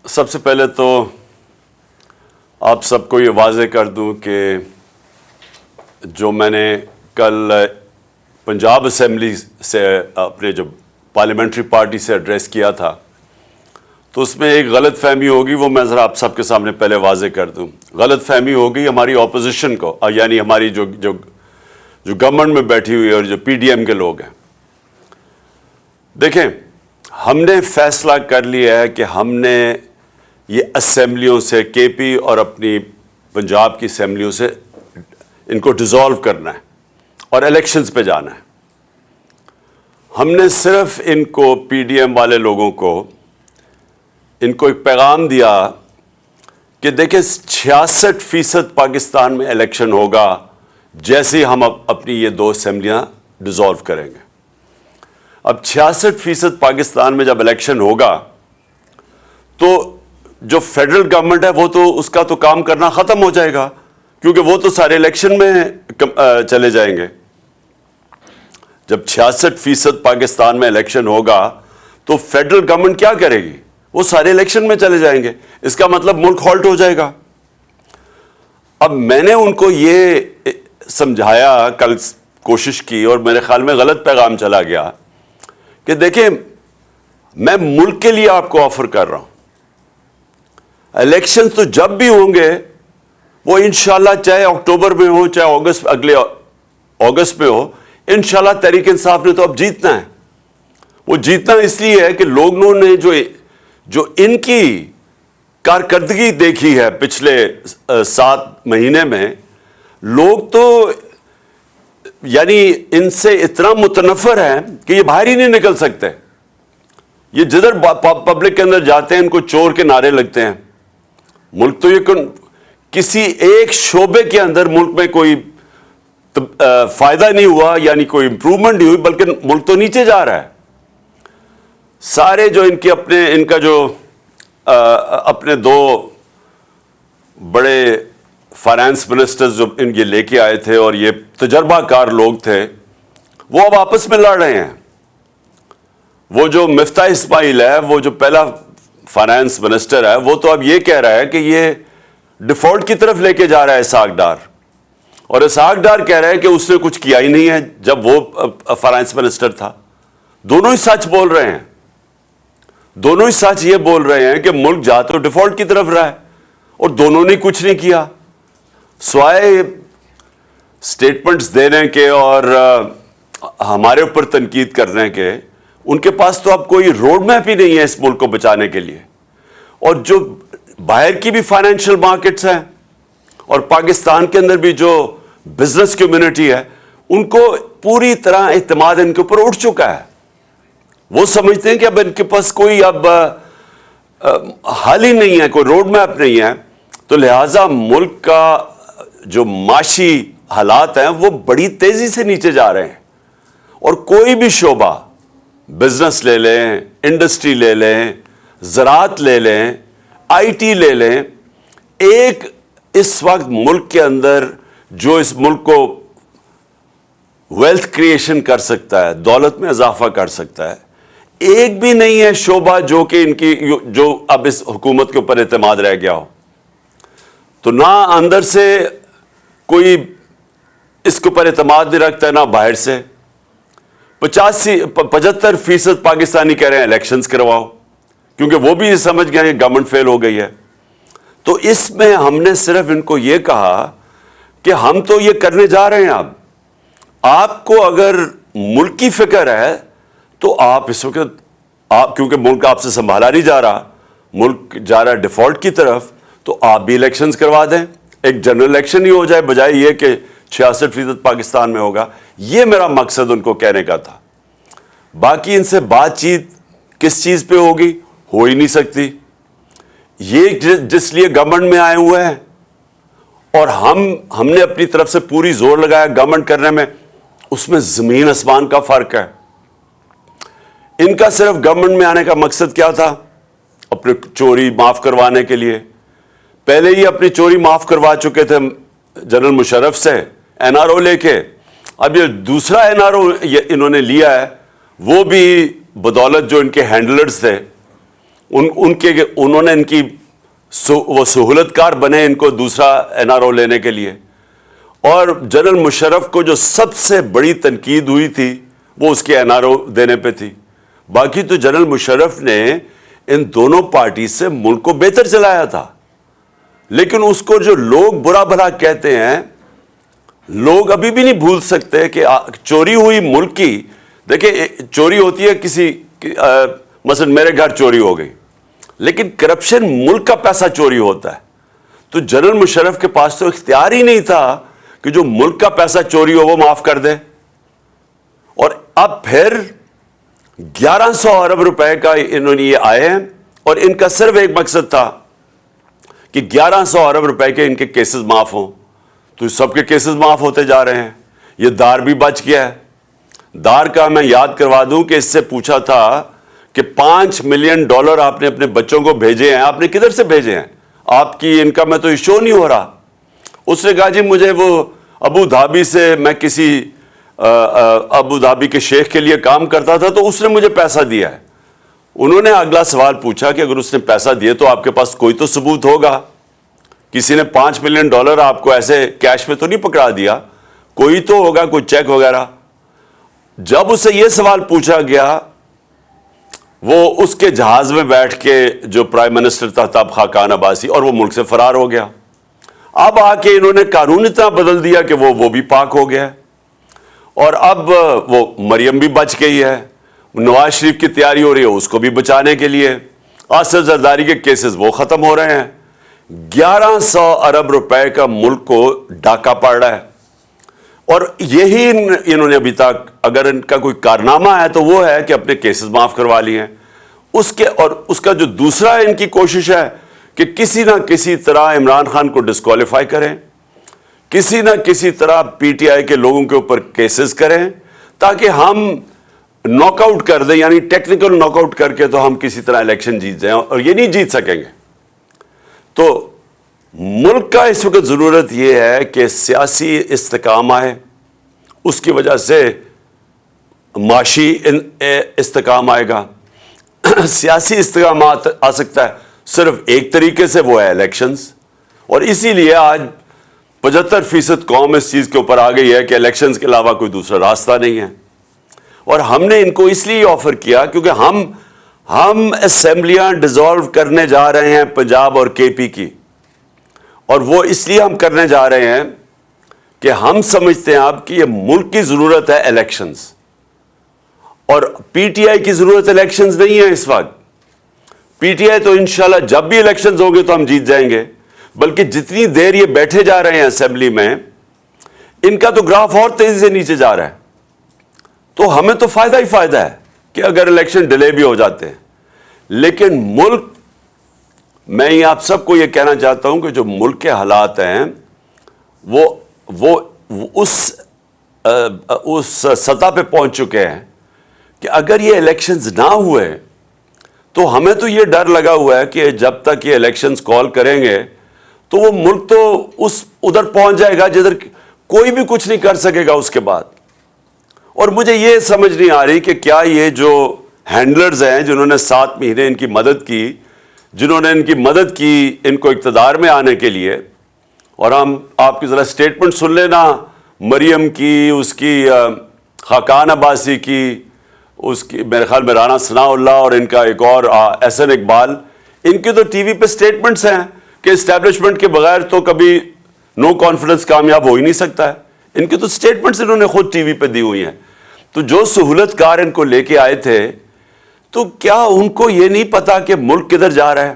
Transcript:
سب سے پہلے تو آپ سب کو یہ واضح کر دوں کہ جو میں نے کل پنجاب اسمبلی سے اپنے جو پارلیمنٹری پارٹی سے ایڈریس کیا تھا تو اس میں ایک غلط فہمی ہوگی، وہ میں ذرا آپ سب کے سامنے پہلے واضح کر دوں۔ غلط فہمی ہوگی ہماری اپوزیشن کو، یعنی ہماری جو گورنمنٹ میں بیٹھی ہوئی ہے اور جو پی ڈی ایم کے لوگ ہیں۔ دیکھیں، ہم نے فیصلہ کر لیا ہے کہ ہم نے یہ اسمبلیوں سے کے پی اور اپنی پنجاب کی اسمبلیوں سے ان کو ڈیزالو کرنا ہے اور الیکشنز پہ جانا ہے۔ ہم نے صرف ان کو پی ڈی ایم والے لوگوں کو ان کو ایک پیغام دیا کہ دیکھیں 66% پاکستان میں الیکشن ہوگا جیسے ہم اپنی یہ 2 اسمبلیاں ڈیزالو کریں گے۔ اب 66% پاکستان میں جب الیکشن ہوگا تو جو فیڈرل گورنمنٹ ہے وہ تو اس کا تو کام کرنا ختم ہو جائے گا، کیونکہ وہ تو سارے الیکشن میں چلے جائیں گے۔ جب 66% پاکستان میں الیکشن ہوگا تو فیڈرل گورنمنٹ کیا کرے گی؟ وہ سارے الیکشن میں چلے جائیں گے، اس کا مطلب ملک ہالٹ ہو جائے گا۔ اب میں نے ان کو یہ سمجھایا، کل کوشش کی اور میرے خیال میں غلط پیغام چلا گیا کہ دیکھیں میں ملک کے لیے آپ کو آفر کر رہا ہوں، الیکشن تو جب بھی ہوں گے وہ انشاءاللہ چاہے اکتوبر میں ہو چاہے اگلے اگست میں ہو، انشاءاللہ تحریک انصاف نے تو اب جیتنا ہے۔ وہ جیتنا اس لیے ہے کہ لوگوں نے جو ان کی کارکردگی دیکھی ہے پچھلے 7 مہینے میں، لوگ تو یعنی ان سے اتنا متنفر ہیں کہ یہ باہر ہی نہیں نکل سکتے۔ یہ جدھر پبلک کے اندر جاتے ہیں ان کو چور کے نعرے لگتے ہیں۔ ملک تو یہ کسی ایک شعبے کے اندر ملک میں کوئی فائدہ نہیں ہوا، یعنی کوئی امپروومنٹ نہیں ہوئی، بلکہ ملک تو نیچے جا رہا ہے۔ سارے جو ان کا جو اپنے 2 بڑے فائنانس منسٹرز جو یہ لے کے آئے تھے اور یہ تجربہ کار لوگ تھے، وہ اب آپس میں لڑ رہے ہیں۔ وہ جو مفتاح اسماعیل ہے، وہ جو پہلا فائنانس منسٹر ہے، وہ تو اب یہ کہہ رہا ہے کہ یہ ڈیفالٹ کی طرف لے کے جا رہا ہے اسحاق ڈار، اور اسحاق ڈار کہہ رہا ہے کہ اس نے کچھ کیا ہی نہیں ہے جب وہ فائنانس منسٹر تھا۔ دونوں ہی سچ بول رہے ہیں، دونوں ہی سچ یہ بول رہے ہیں کہ ملک جا تو ڈیفالٹ کی طرف رہا ہے اور دونوں نے کچھ نہیں کیا سوائے سٹیٹمنٹس دینے کے اور ہمارے اوپر تنقید کرنے کے۔ ان کے پاس تو اب کوئی روڈ میپ ہی نہیں ہے اس ملک کو بچانے کے لیے۔ اور جو باہر کی بھی فائنینشیل مارکیٹس ہیں اور پاکستان کے اندر بھی جو بزنس کمیونٹی ہے، ان کو پوری طرح اعتماد ان کے اوپر اٹھ چکا ہے۔ وہ سمجھتے ہیں کہ اب ان کے پاس کوئی اب حل ہی نہیں ہے، کوئی روڈ میپ نہیں ہے، تو لہٰذا ملک کا جو معاشی حالات ہیں وہ بڑی تیزی سے نیچے جا رہے ہیں۔ اور کوئی بھی شعبہ، بزنس لے لیں، انڈسٹری لے لیں، زراعت لے لیں، آئی ٹی لے لیں، ایک اس وقت ملک کے اندر جو اس ملک کو ویلتھ کریشن کر سکتا ہے، دولت میں اضافہ کر سکتا ہے، ایک بھی نہیں ہے شعبہ جو کہ جو اب اس حکومت کے اوپر اعتماد رہ گیا ہو۔ تو نہ اندر سے کوئی اس کے اوپر اعتماد نہیں رکھتا ہے، نہ باہر سے۔ 75% پاکستانی کہہ رہے ہیں الیکشنز کرواؤ، کیونکہ وہ بھی یہ سمجھ گئے ہیں گورنمنٹ فیل ہو گئی ہے۔ تو اس میں ہم نے صرف ان کو یہ کہا کہ ہم تو یہ کرنے جا رہے ہیں۔ اب آپ کو اگر ملک کی فکر ہے تو آپ اس وقت کیونکہ ملک آپ سے سنبھالا نہیں جا رہا، ملک جا رہا ہے ڈیفالٹ کی طرف، تو آپ بھی الیکشنز کروا دیں، ایک جنرل الیکشن ہی ہو جائے، بجائے یہ کہ 66% پاکستان میں ہوگا۔ یہ میرا مقصد ان کو کہنے کا تھا۔ باقی ان سے بات چیت کس چیز پہ ہوگی؟ ہو ہی نہیں سکتی۔ یہ جس لیے گورنمنٹ میں آئے ہوئے ہیں اور ہم نے اپنی طرف سے پوری زور لگایا گورنمنٹ کرنے میں، اس میں زمین آسمان کا فرق ہے۔ ان کا صرف گورنمنٹ میں آنے کا مقصد کیا تھا؟ اپنے چوری معاف کروانے کے لیے۔ پہلے ہی اپنی چوری معاف کروا چکے تھے جنرل مشرف سے این آر او لے کے، اب یہ دوسرا این آر او انہوں نے لیا ہے، وہ بھی بدولت جو ان کے ہینڈلرز تھے انہوں نے ان کی وہ سہولت کار بنے ان کو دوسرا NRO لینے کے لیے. اور جنرل مشرف کو جو سب سے بڑی تنقید ہوئی تھی وہ اس کے NRO دینے پہ تھی. باقی تو جنرل مشرف نے ان دونوں پارٹی سے ملک کو بہتر چلایا تھا. لیکن اس کو جو لوگ برا بھلا کہتے ہیں, لوگ ابھی بھی نہیں بھول سکتے کہ چوری ہوئی ملک کی, دیکھیں چوری ہوتی ہے کسی مثلا میرے گھر چوری ہو گئی, لیکن کرپشن ملک کا پیسہ چوری ہوتا ہے. تو جنرل مشرف کے پاس تو اختیار ہی نہیں تھا کہ جو ملک کا پیسہ چوری ہو وہ معاف کر دے. اور اب پھر 1100 ارب روپے کا انہوں نے یہ آئے ہیں, اور ان کا صرف ایک مقصد تھا کہ 1100 ارب روپے کے ان کے کیسز معاف ہوں. تو سب کے کیسز معاف ہوتے جا رہے ہیں. یہ دار بھی بچ گیا ہے. دار کا میں یاد کروا دوں کہ اس سے پوچھا تھا کہ $5 ملین آپ نے اپنے بچوں کو بھیجے ہیں, آپ نے کدھر سے بھیجے ہیں, آپ کی انکم میں تو یہ شو نہیں ہو رہا. اس نے کہا جی مجھے وہ ابو دھابی سے, میں کسی ابو دھابی کے شیخ کے لیے کام کرتا تھا تو اس نے مجھے پیسہ دیا ہے. انہوں نے اگلا سوال پوچھا کہ اگر اس نے پیسہ دیے تو آپ کے پاس کوئی تو ثبوت ہوگا. کسی نے $5 ملین آپ کو ایسے کیش میں تو نہیں پکڑا دیا, کوئی تو ہوگا, کوئی چیک وغیرہ. جب اسے یہ سوال پوچھا گیا, وہ اس کے جہاز میں بیٹھ کے جو پرائم منسٹر تھا تب خاقان عباسی, اور وہ ملک سے فرار ہو گیا. اب آ کے انہوں نے قانون اتنا بدل دیا کہ وہ بھی پاک ہو گیا, اور اب وہ مریم بھی بچ گئی ہے. نواز شریف کی تیاری ہو رہی ہے اس کو بھی بچانے کے لیے. آصف زرداری کے کیسز وہ ختم ہو رہے ہیں. 1100 ارب روپے کا ملک کو ڈاکہ پڑ رہا ہے. اور یہی انہوں نے ابھی تک, اگر ان کا کوئی کارنامہ ہے تو وہ ہے کہ اپنے کیسز معاف کروا لیے ہیں. اور اس کا جو دوسرا ان کی کوشش ہے کہ کسی نہ کسی طرح عمران خان کو ڈسکوالیفائی کریں, کسی نہ کسی طرح PTI کے لوگوں کے اوپر کیسز کریں تاکہ ہم ناک آؤٹ کر دیں, یعنی ٹیکنیکل ناک آؤٹ کر کے تو ہم کسی طرح الیکشن جیت جائیں, اور یہ نہیں جیت سکیں گے. تو ملک کا اس وقت ضرورت یہ ہے کہ سیاسی استحکام آئے, اس کی وجہ سے معاشی استحکام آئے گا. سیاسی استحکام آ سکتا ہے صرف ایک طریقے سے, وہ ہے الیکشنز. اور اسی لیے آج 75% قوم اس چیز کے اوپر آ گئی ہے کہ الیکشنز کے علاوہ کوئی دوسرا راستہ نہیں ہے. اور ہم نے ان کو اس لیے آفر کیا کیونکہ ہم اسمبلیاں ڈیزالو کرنے جا رہے ہیں پنجاب اور KP کی, اور وہ اس لیے ہم کرنے جا رہے ہیں کہ ہم سمجھتے ہیں اب کہ یہ ملک کی ضرورت ہے الیکشنز, اور PTI کی ضرورت الیکشنز نہیں ہے اس وقت. PTI تو انشاءاللہ جب بھی الیکشنز ہوں گے تو ہم جیت جائیں گے, بلکہ جتنی دیر یہ بیٹھے جا رہے ہیں اسمبلی میں, ان کا تو گراف اور تیزی سے نیچے جا رہا ہے. تو ہمیں تو فائدہ ہی فائدہ ہے کہ اگر الیکشن ڈیلے بھی ہو جاتے ہیں. لیکن ملک, میں یہ آپ سب کو یہ کہنا چاہتا ہوں کہ جو ملک کے حالات ہیں وہ اس سطح پہ پہنچ چکے ہیں کہ اگر یہ الیکشنز نہ ہوئے تو ہمیں تو یہ ڈر لگا ہوا ہے کہ جب تک یہ الیکشنز کال کریں گے تو وہ ملک تو ادھر پہنچ جائے گا جدھر کوئی بھی کچھ نہیں کر سکے گا اس کے بعد. اور مجھے یہ سمجھ نہیں آ رہی کہ کیا یہ جو ہینڈلرز ہیں جنہوں نے 7 مہینے ان کی مدد کی, جنہوں نے ان کی مدد کی ان کو اقتدار میں آنے کے لیے, اور ہم آپ کی ذرا سٹیٹمنٹ سن لینا مریم کی, اس کی خاقان عباسی کی, اس کی میرے خیال میں رانا ثناء اللہ, اور ان کا ایک اور احسن اقبال, ان کی تو ٹی وی پہ سٹیٹمنٹس ہیں کہ اسٹیبلشمنٹ کے بغیر تو کبھی نو کانفیڈنس کامیاب ہو ہی نہیں سکتا ہے. ان کی تو سٹیٹمنٹس انہوں نے خود ٹی وی پہ دی ہوئی ہیں. تو جو سہولت کار ان کو لے کے آئے تھے, تو کیا ان کو یہ نہیں پتا کہ ملک کدھر جا رہا ہے؟